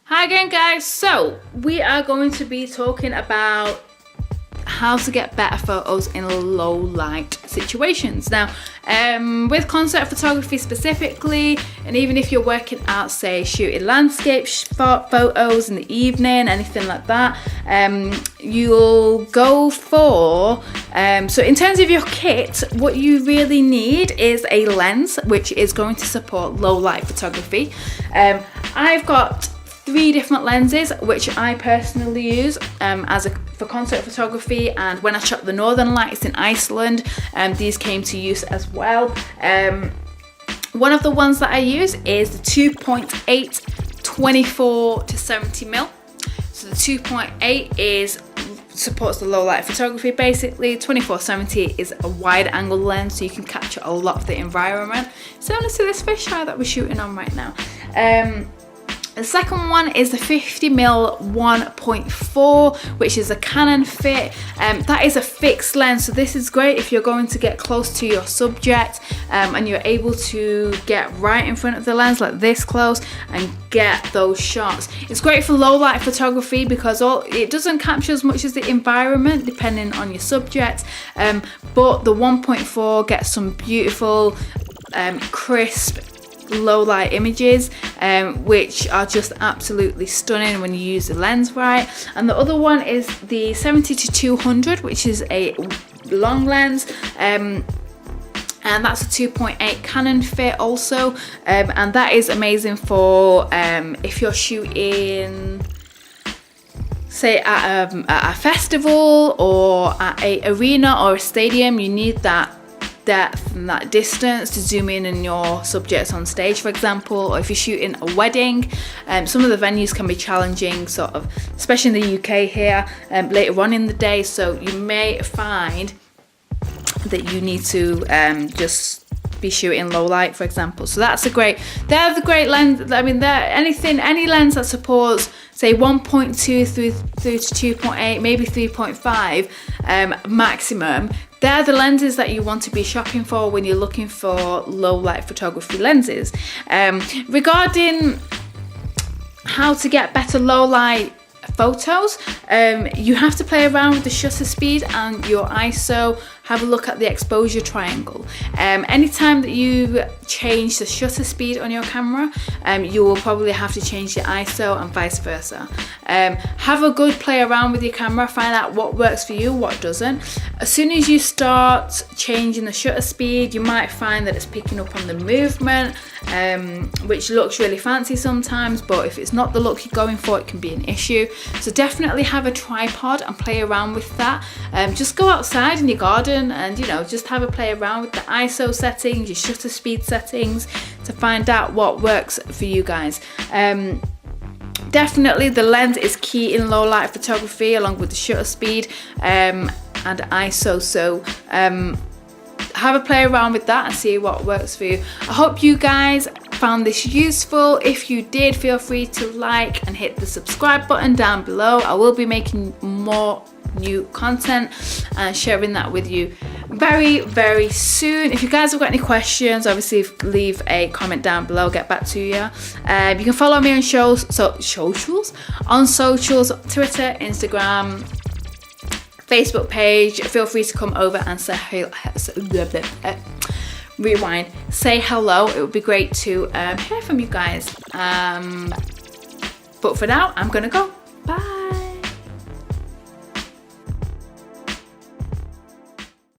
Hi again guys, so we are going to be talking about how to get better photos in low light situations. Now with concert photography specifically, and even if you're working out, say shooting landscape photos in the evening, anything like that, you'll go for so in terms of your kit, what you really need is a lens which is going to support low light photography. I've got 3 different lenses which I personally use for concert photography, and when I shot the Northern Lights in Iceland, these came to use as well. One of the ones that I use is the 2.8 24 to 70 mil. So the 2.8 supports the low light photography basically. 24-70 is a wide angle lens, so you can capture a lot of the environment, similar to this fisheye that we're shooting on right now. The second one is the 50mm 1.4, which is a Canon fit. That is a fixed lens, so this is great if you're going to get close to your subject and you're able to get right in front of the lens like this close and get those shots. It's great for low light photography because it doesn't capture as much as the environment depending on your subject, but the 1.4 gets some beautiful crisp low light images which are just absolutely stunning when you use the lens right. And the other one is the 70 to 200, which is a long lens, and that's a 2.8 Canon fit also, and that is amazing for if you're shooting say at a festival or at a arena or a stadium. You need that depth and that distance to zoom in on your subjects on stage, for example, or if you're shooting a wedding. Some of the venues can be challenging, sort of, especially in the UK here, later on in the day, so you may find that you need to just be shooting low light, for example. So they're the great lens. I mean, any lens that supports say 1.2 through to 2.8, maybe 3.5 maximum. They're the lenses that you want to be shopping for when you're looking for low light photography lenses. Regarding how to get better low light photos, you have to play around with the shutter speed and your ISO. Have a look at the exposure triangle. Anytime that you change the shutter speed on your camera, you will probably have to change the ISO and vice versa. Have a good play around with your camera, find out what works for you, what doesn't. As soon as you start changing the shutter speed, you might find that it's picking up on the movement, which looks really fancy sometimes, but if it's not the look you're going for, it can be an issue. So definitely have a tripod and play around with that. Just go outside in your garden and just have a play around with the ISO settings, your shutter speed settings, to find out what works for you guys. Definitely the lens is key in low light photography, along with the shutter speed and ISO, so have a play around with that and see what works for you. I hope you guys found this useful. If you did, feel free to like and hit the subscribe button down below. I will be making more new content and sharing that with you very, very soon. If you guys have got any questions, obviously leave a comment down below, get back to you. You can follow me on socials, Twitter, Instagram, Facebook page. Feel free to come over and say rewind, say hello. It would be great to hear from you guys, but for now I'm gonna go. Bye.